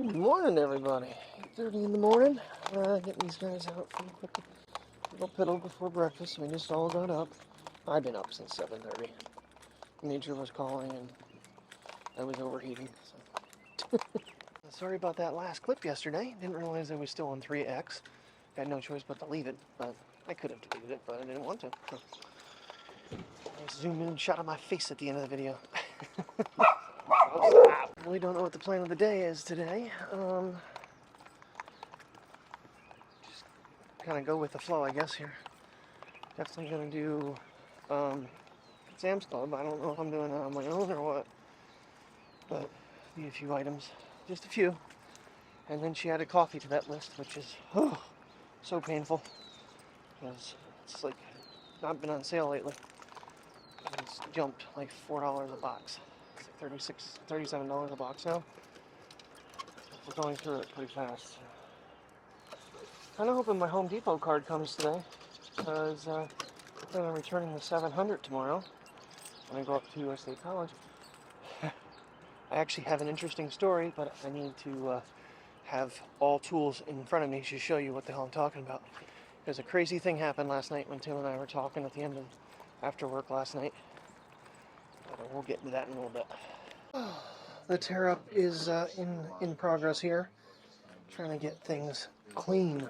Good morning, everybody. 8:30 in the morning. Getting these guys out for a quick little piddle before breakfast. We just all got up. I've been up since 7:30. Major was calling and I was overheating. So. Sorry about that last clip yesterday. Didn't realize I was still on 3X. Had no choice but to leave it, but I could have deleted it, but I didn't want to. So. Nice zoom in shot of my face at the end of the video. I really don't know what the plan of the day is today. Just kind of go with the flow, I guess, here. Definitely going to do Sam's Club. I don't know if I'm doing that on my own or what, but need a few items. Just a few. And then she added coffee to that list, which is so painful because it's like not been on sale lately. It's jumped like $4 a box. It's like $37 a box now. We're going through it pretty fast. Kind of hoping my Home Depot card comes today, because I'm returning the 700 tomorrow when I go up to State College. I actually have an interesting story, but I need to have all tools in front of me to show you what the hell I'm talking about. There's a crazy thing happened last night when Tim and I were talking at the end of after work last night. We'll get into that in a little bit. The tear up is in progress here. Trying to get things clean.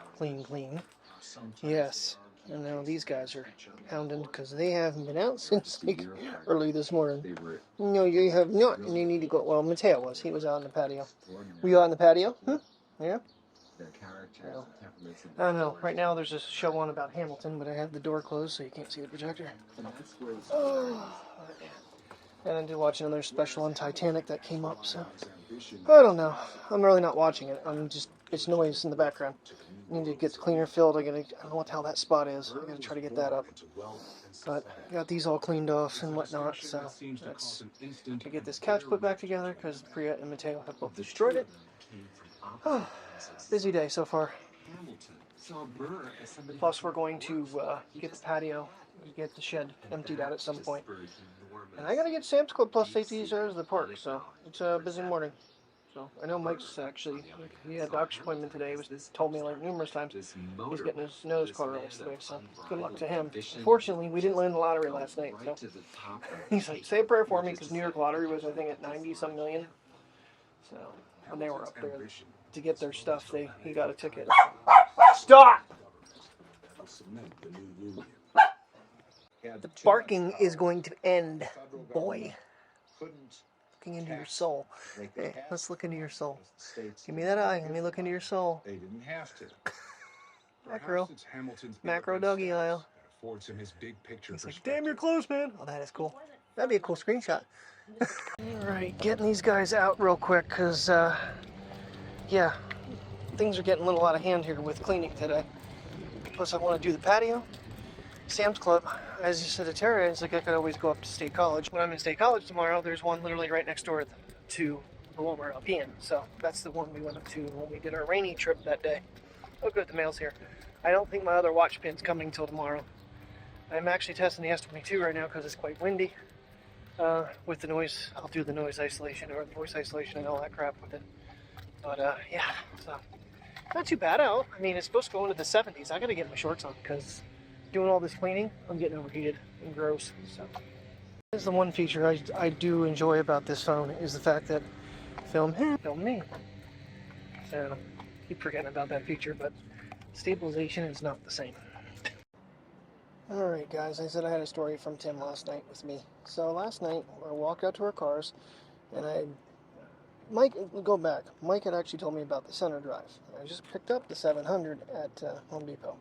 Yes. And now these guys are hounding because they haven't been out since like early this morning. No, you have not, and you need to go. Well, Mateo was. He was out in the patio. Were you out in the patio? Yeah. No. I don't know. Right now there's a show on about Hamilton, but I have the door closed so you can't see the projector. And I did watch another special on Titanic that came up, so I don't know. I'm really not watching it. I'm just, it's noise in the background. I need to get the cleaner filled. I don't know what the hell that spot is. I gotta try to get that up. But I got these all cleaned off and whatnot, so let's get this couch put back together because Priya and Mateo have both destroyed it. Busy day so far. Plus we're going to get the patio, get the shed emptied out at some point. And I gotta get Sam's Club plus take these to the park, so it's a busy morning. So I know Mike's actually, he had a doctor's appointment today. He told me like numerous times he's getting his nose cauterized today, so good luck to him. Unfortunately, we didn't win the lottery last night, so he's like, say a prayer for me, because New York lottery was, I think, at 90-some million. So when they were up there to get their stuff, he got a ticket. Stop! The barking is going to end, boy. Looking into your soul. Hey, let's look into your soul. Give me that eye. Let me look into your soul. They didn't have to. Macro doggy aisle. He's like, damn, you're close, man. Oh, that is cool. That'd be a cool screenshot. Alright, getting these guys out real quick, because, yeah, things are getting a little out of hand here with cleaning today. Plus, I want to do the patio. Sam's Club, as you said to Tara, it's like I could always go up to State College. When I'm in State College tomorrow, there's one literally right next door to the Walmart I'll be in. So that's the one we went up to when we did our rainy trip that day. Oh good, the mail's here. I don't think my other watch pin's coming until tomorrow. I'm actually testing the S22 right now because it's quite windy. With the noise, I'll do the noise isolation or the voice isolation and all that crap with it. But yeah, so not too bad out. I mean, it's supposed to go into the 70s. I gotta get my shorts on because doing all this cleaning, I'm getting overheated and gross. So this is the one feature I do enjoy about this phone is the fact that film him, film me. So keep forgetting about that feature, but stabilization is not the same. Alright guys, I said I had a story from Tim last night with me. So last night I walked out to our cars and Mike had actually told me about the center drive. I just picked up the 700 at Home Depot.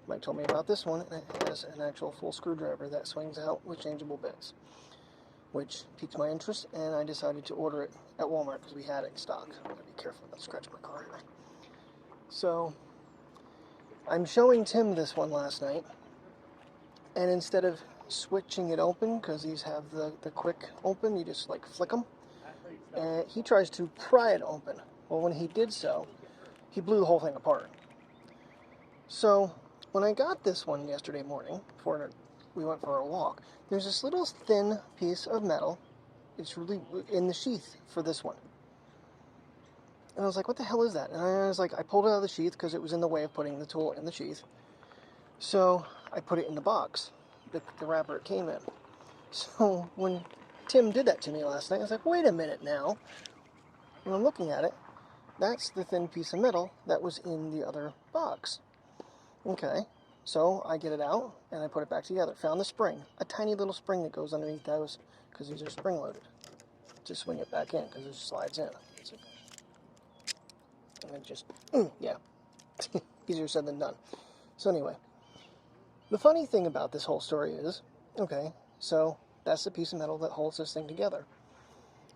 Mike told me about this one, and it has an actual full screwdriver that swings out with changeable bits, which piqued my interest, and I decided to order it at Walmart because we had it in stock. I'm going to be careful not to scratch my car here. So, I'm showing Tim this one last night, and instead of switching it open, because these have the quick open, you just like flick them, and he tries to pry it open. Well, when he did so, he blew the whole thing apart. So, when I got this one yesterday morning, before we went for a walk, there's this little thin piece of metal. It's really in the sheath for this one. And I was like, what the hell is that? And I was like, I pulled it out of the sheath because it was in the way of putting the tool in the sheath. So I put it in the box, the wrapper it came in. So when Tim did that to me last night, I was like, wait a minute now. When I'm looking at it, that's the thin piece of metal that was in the other box. Okay, so I get it out and I put it back together. Found the spring, a tiny little spring that goes underneath those because these are spring loaded. Just swing it back in because it slides in. And then just, yeah, easier said than done. So anyway, the funny thing about this whole story is, okay, so that's the piece of metal that holds this thing together.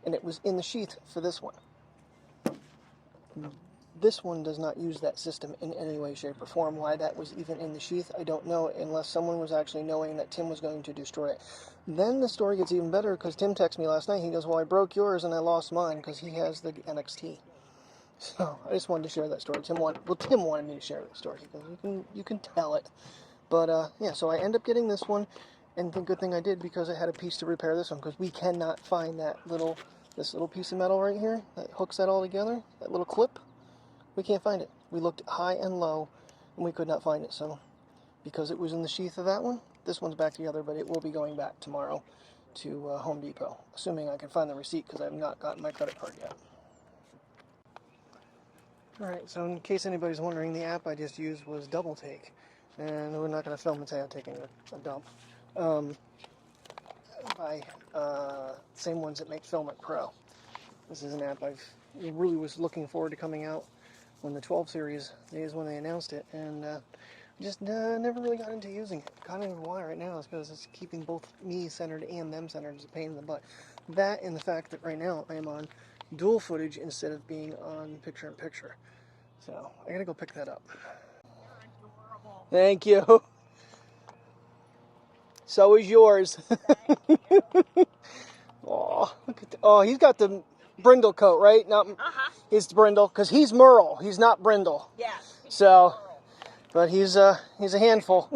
And it was in the sheath for this one. This one does not use that system in any way, shape, or form. Why that was even in the sheath, I don't know, unless someone was actually knowing that Tim was going to destroy it. Then the story gets even better because Tim texted me last night. He goes, well, I broke yours and I lost mine because he has the NXT. So I just wanted to share that story. Tim wanted me to share that story. He goes, you can tell it. But yeah, so I end up getting this one, and the good thing I did because I had a piece to repair this one because we cannot find this little piece of metal right here that hooks that all together, that little clip. We can't find it. We looked high and low, and we could not find it. So, because it was in the sheath of that one, this one's back together, but it will be going back tomorrow to Home Depot, assuming I can find the receipt, because I have not gotten my credit card yet. Alright, so in case anybody's wondering, the app I just used was Double Take, and we're not going to film today. I'm taking a dump. By same ones that make Filmic Pro. This is an app I really was looking forward to coming out when the 12 series is when they announced it, and just never really got into using it. Kind of why right now is because it's keeping both me centered and them centered is a pain in the butt. That and the fact that right now I am on dual footage instead of being on picture-in-picture. So I gotta go pick that up. Thank you. So is yours. Oh, look at oh, he's got the brindle coat, right? Not He's brindle because he's Merle. He's not brindle. Yeah. So, but he's a handful.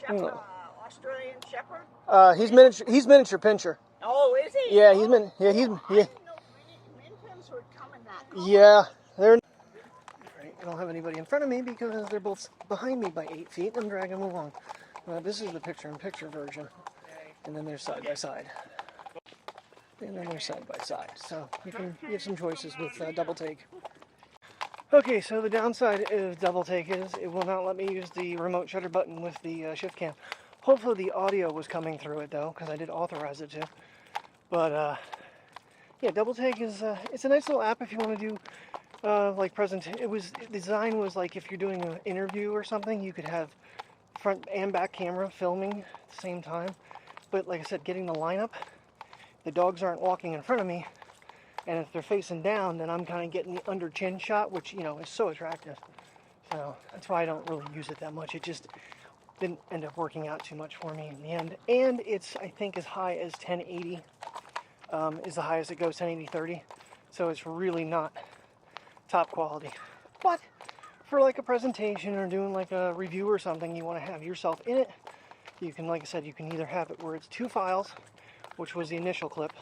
Australian Shepherd. He's miniature pincher. Oh, is he? Yeah, he's min pins would come in that color. Yeah, they're. Right, I don't have anybody in front of me because they're both behind me by 8 feet. I'm dragging them along. This is the picture-in-picture version, and then they're side by side. And then they're side by side. So you have some choices with Double Take. Okay, so the downside of Double Take is it will not let me use the remote shutter button with the ShiftCam. Hopefully the audio was coming through it though, because I did authorize it to. But yeah, Double Take is it's a nice little app if you want to do like design was like if you're doing an interview or something, you could have front and back camera filming at the same time. But like I said, getting the lineup, the dogs aren't walking in front of me, and if they're facing down, then I'm kind of getting the under chin shot, which, you know, is so attractive. So that's why I don't really use it that much. It just didn't end up working out too much for me in the end. And it's, I think, as high as 1080 is the highest it goes, 1080-30. So it's really not top quality. But for like a presentation or doing like a review or something, you want to have yourself in it. You can, like I said, you can either have it where it's 2 files, which was the initial clip,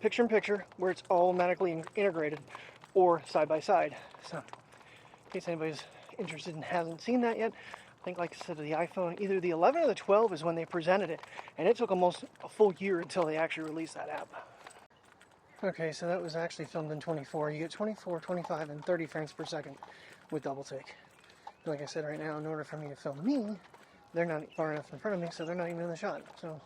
picture-in-picture, where it's automatically integrated, or side-by-side. So, in case anybody's interested and hasn't seen that yet, I think, like I said, the iPhone, either the 11 or the 12 is when they presented it, and it took almost a full year until they actually released that app. Okay, so that was actually filmed in 24. You get 24, 25, and 30 frames per second with Double Take. Like I said, right now, in order for me to film me, they're not far enough in front of me, so they're not even in the shot. So,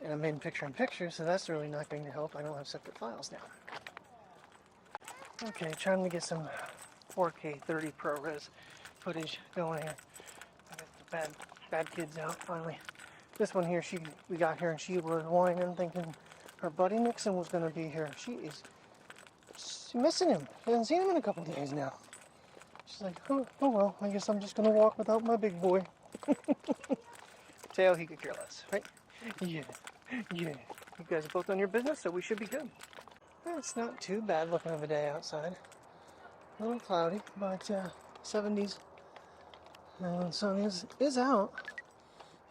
and I'm in picture-in-picture, so that's really not going to help. I don't have separate files now. Okay, trying to get some 4K 30 ProRes footage going here. I got the bad kids out finally. This one here, we got here and she was whining, thinking her buddy Nixon was going to be here. She's missing him. I haven't seen him in a couple days now. She's like, oh well, I guess I'm just going to walk without my big boy. Tail, he could care less, right? Yeah. You guys are both on your business, so we should be good. It's not too bad looking of a day outside. A little cloudy, but 70s. And the sun is out.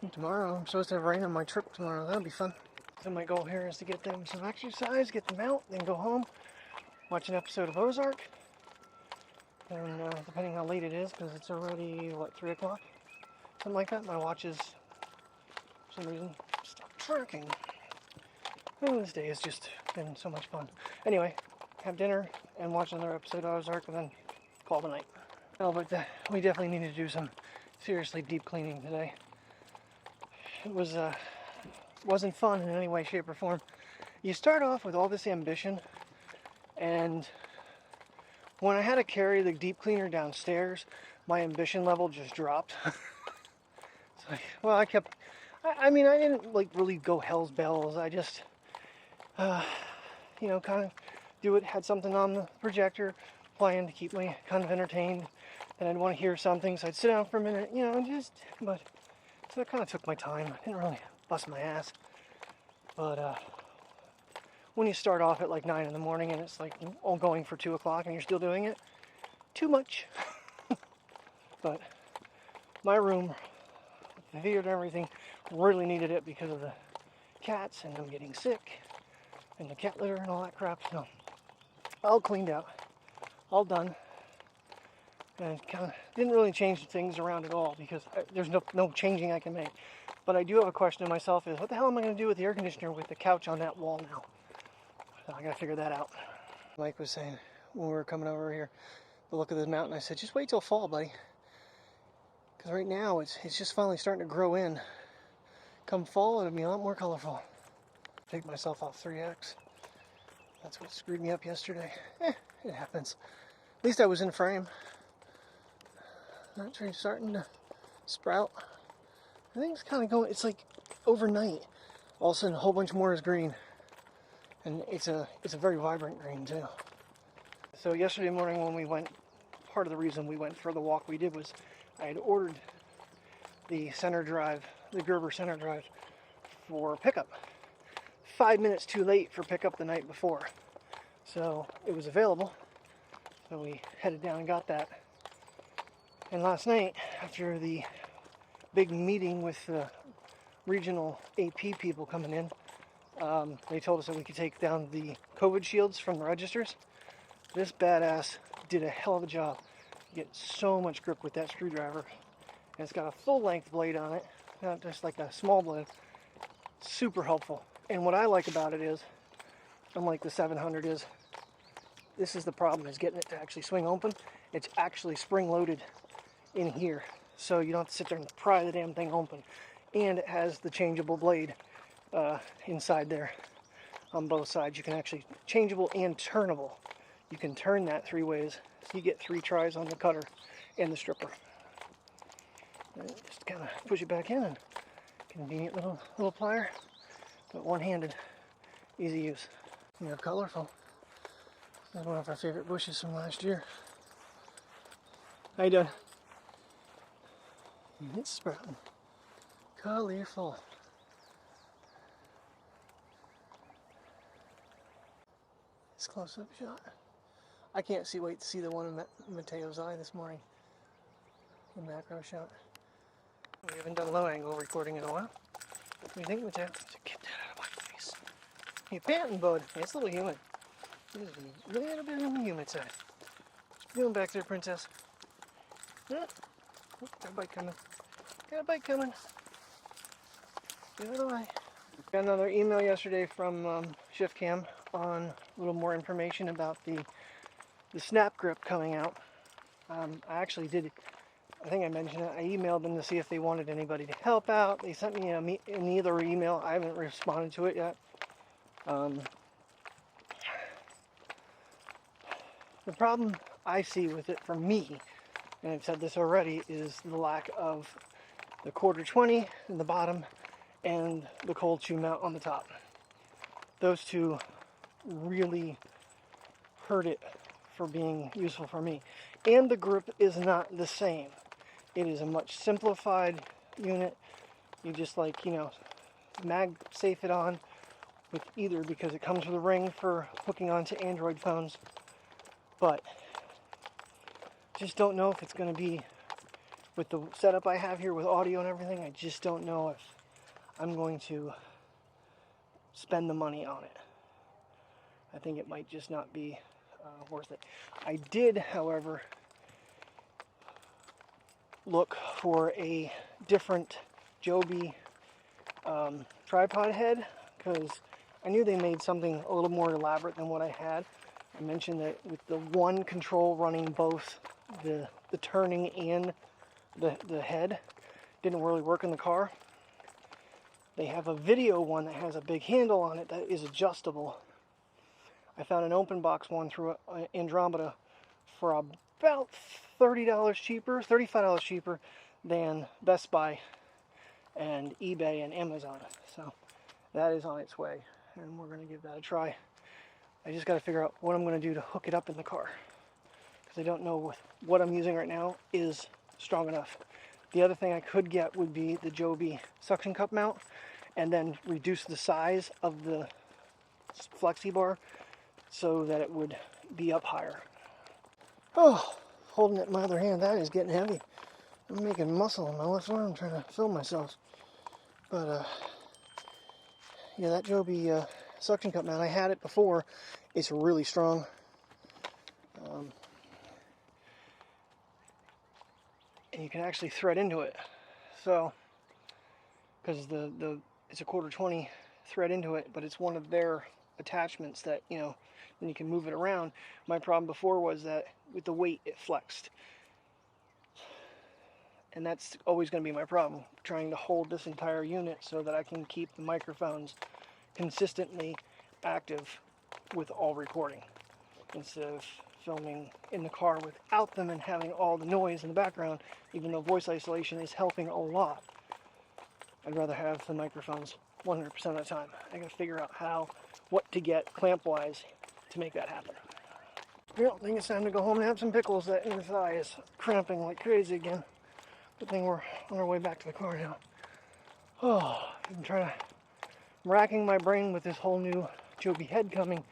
And tomorrow, I'm supposed to have rain on my trip tomorrow. That'll be fun. So my goal here is to get them some exercise, get them out, then go home, watch an episode of Ozark. And depending how late it is, because it's already, what, 3 o'clock? Something like that. My watch is, for some reason, stopped tracking. Oh, this day has just been so much fun. Anyway, have dinner and watch another episode of Ozark and then call it a night. Oh, but we definitely need to do some seriously deep cleaning today. It wasn't fun in any way, shape, or form. You start off with all this ambition, and when I had to carry the deep cleaner downstairs, my ambition level just dropped. It's like, well, I mean, I didn't like really go hell's bells. I just, you know, kind of do it, had something on the projector playing to keep me kind of entertained. And I'd want to hear something, so I'd sit down for a minute, you know, so it kind of took my time. I didn't really bust my ass. But when you start off at like 9 in the morning and it's like all going for 2 o'clock and you're still doing it, too much. But my room, the theater and everything, really needed it because of the cats and them getting sick and the cat litter and all that crap. So all cleaned out, all done. And kind of didn't really change things around at all because there's no changing I can make. But I do have a question to myself is, what the hell am I going to do with the air conditioner with the couch on that wall now? So I got to figure that out. Mike was saying when we were coming over here, the look of the mountain, I said, just wait till fall, buddy. Because right now it's just finally starting to grow in. Come fall, it'll be a lot more colorful. Take myself off 3X. That's what screwed me up yesterday. It happens. At least I was in frame. That tree's starting to sprout. I think it's kind of going, it's like overnight. All of a sudden a whole bunch more is green. And it's a very vibrant green too. So yesterday morning when we went, part of the reason we went for the walk we did was I had ordered the center drive, the Gerber center drive for pickup. 5 minutes too late for pickup the night before. So it was available. So we headed down and got that. And last night, after the big meeting with the regional AP people coming in, they told us that we could take down the COVID shields from the registers. This badass did a hell of a job. You get so much grip with that screwdriver. And it's got a full-length blade on it, not just like a small blade. Super helpful. And what I like about it is, unlike the 700 is, this is the problem, is getting it to actually swing open. It's actually spring-loaded in here, so you don't have to sit there and pry the damn thing open. And it has the changeable blade inside there on both sides. You can actually, changeable and turnable. You can turn that 3 ways, so you get 3 tries on the cutter and the stripper. And just kind of push it back in, and convenient little plier, but one-handed, easy use. You know, colorful. That's one of our favorite bushes from last year. How you doing? It's sprouting. Colorful. This close-up shot. I can't wait to see the one in Mateo's eye this morning. The macro shot. We haven't done low angle recording in a while. What do you think, Mateo? Get that out of my face. You're panting, bud. It's a little humid. It is a little bit on the humid side. What you doing back there, princess? Yeah. Oh, got a bite coming. Got a bite coming. Get out of the way. Got another email yesterday from ShiftCam on a little more information about the snap grip coming out. I actually did, I think I mentioned it, I emailed them to see if they wanted anybody to help out. They sent me an either email. I haven't responded to it yet. The problem I see with it for me, and I've said this already, is the lack of the 1/4-20 in the bottom and the cold shoe mount on the top. Those two really hurt it for being useful for me. And the grip is not the same. It is a much simplified unit. You just like, you know, mag safe it on with either, because it comes with a ring for hooking onto Android phones. But just don't know if it's going to be, with the setup I have here with audio and everything, I just don't know if I'm going to spend the money on it. I think it might just not be worth it. I did, however, look for a different Joby tripod head, because I knew they made something a little more elaborate than what I had. I mentioned that with the one control running both the turning and the head, didn't really work in the car. They have a video one that has a big handle on it that is adjustable. I found an open box one through Andromeda for about $30 cheaper, $35 cheaper than Best Buy and eBay and Amazon. So that is on its way, and we're going to give that a try. I just got to figure out what I'm going to do to hook it up in the car, because I don't know what I'm using right now is strong enough. The other thing I could get would be the Joby suction cup mount, and then reduce the size of the flexi bar so that it would be up higher. Oh, holding it in my other hand, that is getting heavy. I'm making muscle in my left arm trying to film myself. But yeah, that Joby suction cup mount, I had it before. It's really strong. And you can actually thread into it. So, because it's a 1/4-20 thread into it, but it's one of their attachments that, you know, then you can move it around. My problem before was that with the weight it flexed, and that's always going to be my problem, trying to hold this entire unit so that I can keep the microphones consistently active with all recording, instead of filming in the car without them and having all the noise in the background. Even though voice isolation is helping a lot, I'd rather have the microphones 100% of the time. I gotta figure out what to get clamp-wise to make that happen. Well, I think it's time to go home and have some pickles. That inner thigh is cramping like crazy again. Good thing we're on our way back to the car now. Oh, I'm racking my brain with this whole new Joby head coming.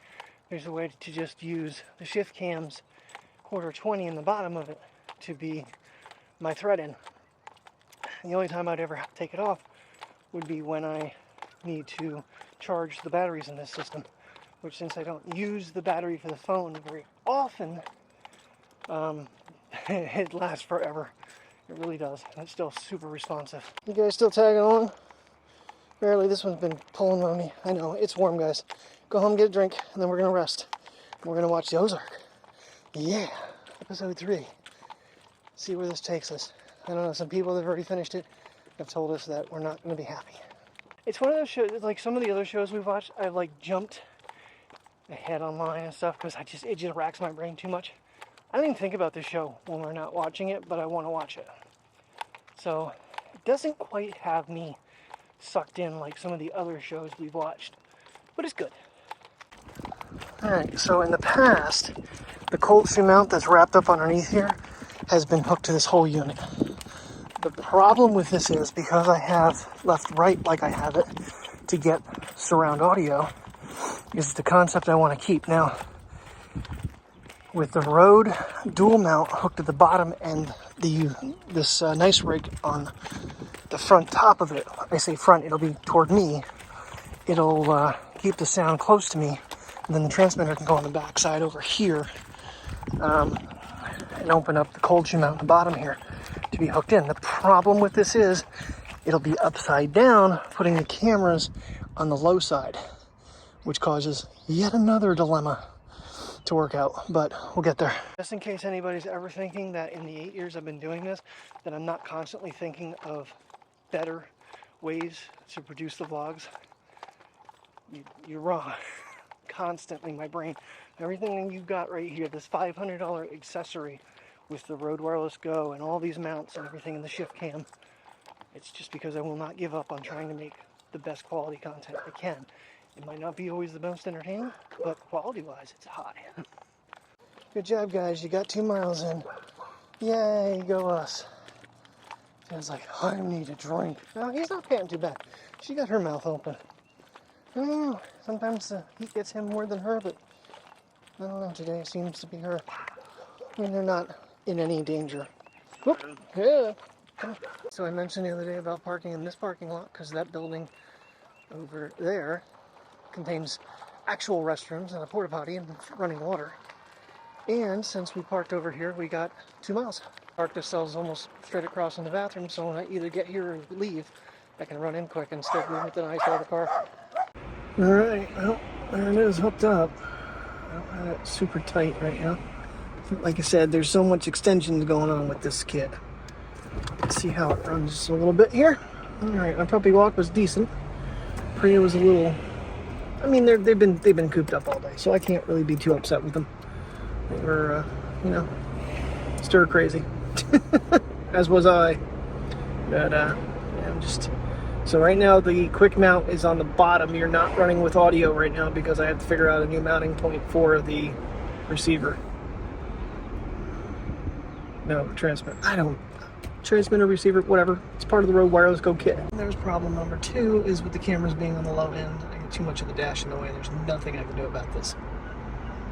There's a way to just use the ShiftCam's 1/4-20 in the bottom of it to be my thread in. The only time I'd ever take it off would be when I need to charge the batteries in this system, which, since I don't use the battery for the phone very often, it lasts forever. It really does. And it's still super responsive. You guys still tagging along? Barely. This one's been pulling on me. I know. It's warm, guys. Go home, get a drink, and then we're going to rest. We're going to watch the Ozark. Yeah. Episode 3. See where this takes us. I don't know. Some people that have already finished it have told us that we're not going to be happy. It's one of those shows, like some of the other shows we've watched, I've like jumped ahead online and stuff because it just racks my brain too much. I don't even think about this show when we're not watching it, but I want to watch it. So it doesn't quite have me sucked in like some of the other shows we've watched, but it's good. Alright, so in the past, the cold shoe mount that's wrapped up underneath here has been hooked to this whole unit. The problem with this is, because I have left-right like I have it to get surround audio, is the concept I want to keep. Now, with the Rode dual mount hooked at the bottom and this nice rig on the front top of it, I say front, it'll be toward me, it'll keep the sound close to me, and then the transmitter can go on the back side over here, and open up the cold shoe mount at the bottom here to be hooked in. The problem with this is it'll be upside down, putting the cameras on the low side, which causes yet another dilemma to work out, but we'll get there. Just in case anybody's ever thinking that in the 8 years I've been doing this, that I'm not constantly thinking of better ways to produce the vlogs, you're wrong. Constantly, my brain, everything you've got right here, this $500 accessory with the Rode Wireless Go and all these mounts and everything in the ShiftCam, it's just because I will not give up on trying to make the best quality content I can. It might not be always the most entertaining, but quality-wise, it's high. Good job, guys. You got 2 miles in. Yay, go us. Feels like, I need a drink. No, he's not panting too bad. She got her mouth open. I don't know. Sometimes the heat gets him more than her, but I don't know. Today it seems to be her. I mean, they're not in any danger. Whoop. Yeah. So I mentioned the other day about parking in this parking lot, because that building over there contains actual restrooms and a porta potty and running water. And since we parked over here, we got 2 miles. Parked ourselves almost straight across in the bathroom, so when I either get here or leave, I can run in quick and still move with the nice out of the car. Alright, well, there it is, hooked up. It's super tight right now. Like I said, there's so much extensions going on with this kit. Let's see how it runs a little bit here. Alright, my puppy walk was decent. Priya was a little... I mean, they've been cooped up all day, so I can't really be too upset with them. They were, you know, stir crazy. As was I. But, yeah, I'm just... So right now the quick mount is on the bottom. You're not running with audio right now because I have to figure out a new mounting point for the receiver. No, transmitter. Transmitter, receiver, whatever. It's part of the Rode Wireless Go kit. And there's problem number 2 is with the cameras being on the low end. I get too much of the dash in the way. There's nothing I can do about this.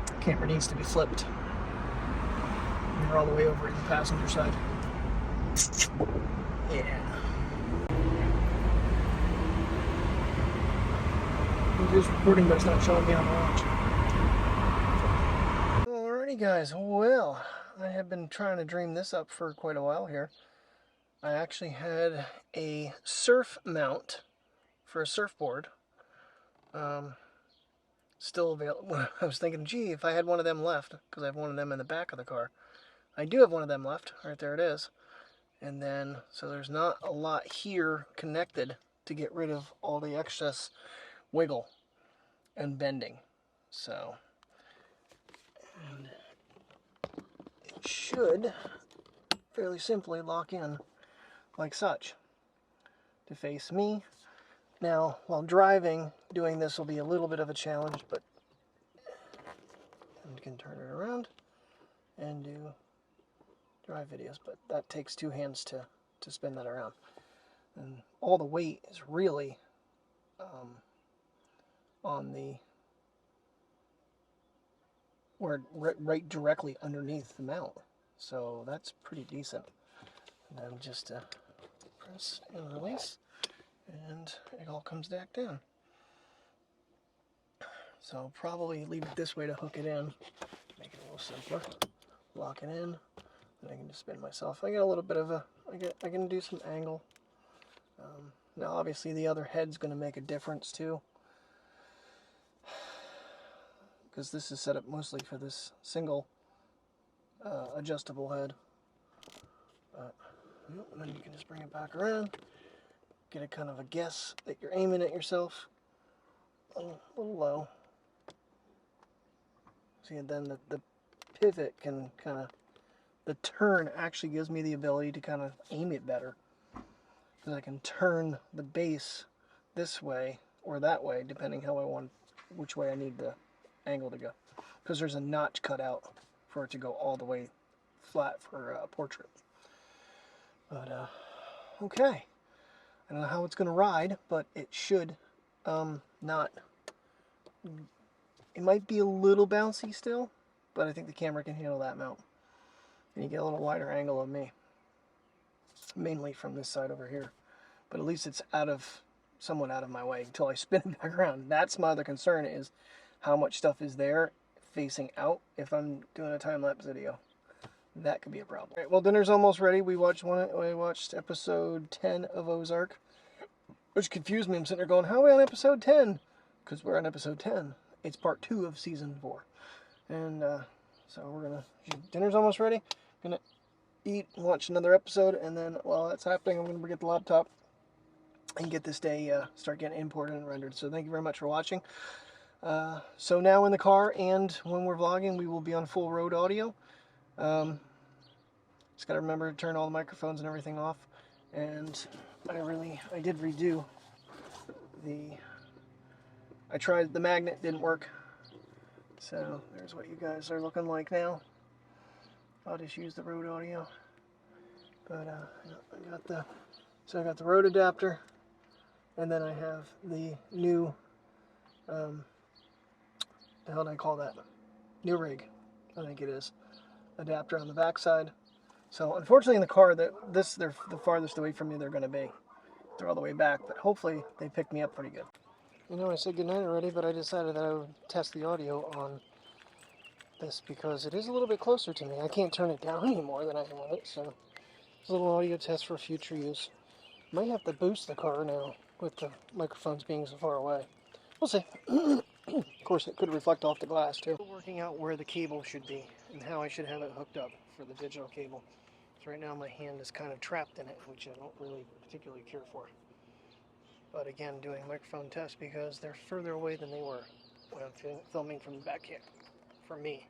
The camera needs to be flipped. And you're all the way over in the passenger side. Yeah. I'm just recording, but it's not showing me on the watch. Alrighty guys, well, I have been trying to dream this up for quite a while here. I actually had a surf mount for a surfboard. Still available. I was thinking, gee, if I had one of them left, because I have one of them in the back of the car. I do have one of them left. Right there it is. And then, so there's not a lot here connected to get rid of all the excess wiggle and bending. So, and it should fairly simply lock in like such to face me. Now, while driving, doing this will be a little bit of a challenge, but you can turn it around and do drive videos, but that takes 2 hands to spin that around. And all the weight is really on the, or right directly underneath the mount. So that's pretty decent. And then just press and release, and it all comes back down. So I'll probably leave it this way to hook it in, make it a little simpler. Lock it in, and I can just spin myself. I get a little bit of I can do some angle. Now obviously the other head's going to make a difference too, because this is set up mostly for this single adjustable head. And then you can just bring it back around, get a kind of a guess that you're aiming at yourself a little low. See, and then the pivot can kind of, the turn actually gives me the ability to kind of aim it better, because I can turn the base this way or that way depending how I want, which way I need the angle to go, because there's a notch cut out for it to go all the way flat for a portrait. But okay, I don't know how it's gonna ride, but it should not, it might be a little bouncy still, but I think the camera can handle that mount. And you get a little wider angle of me, mainly from this side over here. But at least it's somewhat out of my way until I spin it back around. That's my other concern, is how much stuff is there facing out if I'm doing a time-lapse video. That could be a problem. All right, well, dinner's almost ready. We watched episode 10 of Ozark, which confused me. I'm sitting there going, how are we on episode 10? Because we're on episode 10. It's part 2 of season 4. And so dinner's almost ready. Gonna eat, watch another episode, and then while that's happening, I'm gonna get the laptop and get this day start getting imported and rendered. So thank you very much for watching. So now in the car and when we're vlogging, we will be on full Rode audio. Just gotta remember to turn all the microphones and everything off. And I did redo I tried the magnet, didn't work. So there's what you guys are looking like now. I'll just use the Rode audio. But I got the Rode adapter, and then I have the new the hell did I call that? New rig, I think it is. Adapter on the back side. So unfortunately in the car, they're the farthest away from me they're going to be. They're all the way back, but hopefully they pick me up pretty good. You know, I said goodnight already, but I decided that I would test the audio on this because it is a little bit closer to me. I can't turn it down any more than I can with it, so it's a little audio test for future use. Might have to boost the car now with the microphones being so far away. We'll see. Of course, it could reflect off the glass too. Still working out where the cable should be and how I should have it hooked up for the digital cable. So right now my hand is kind of trapped in it, which I don't really particularly care for. But again, doing microphone tests because they're further away than they were when I'm filming from the back cam, for me.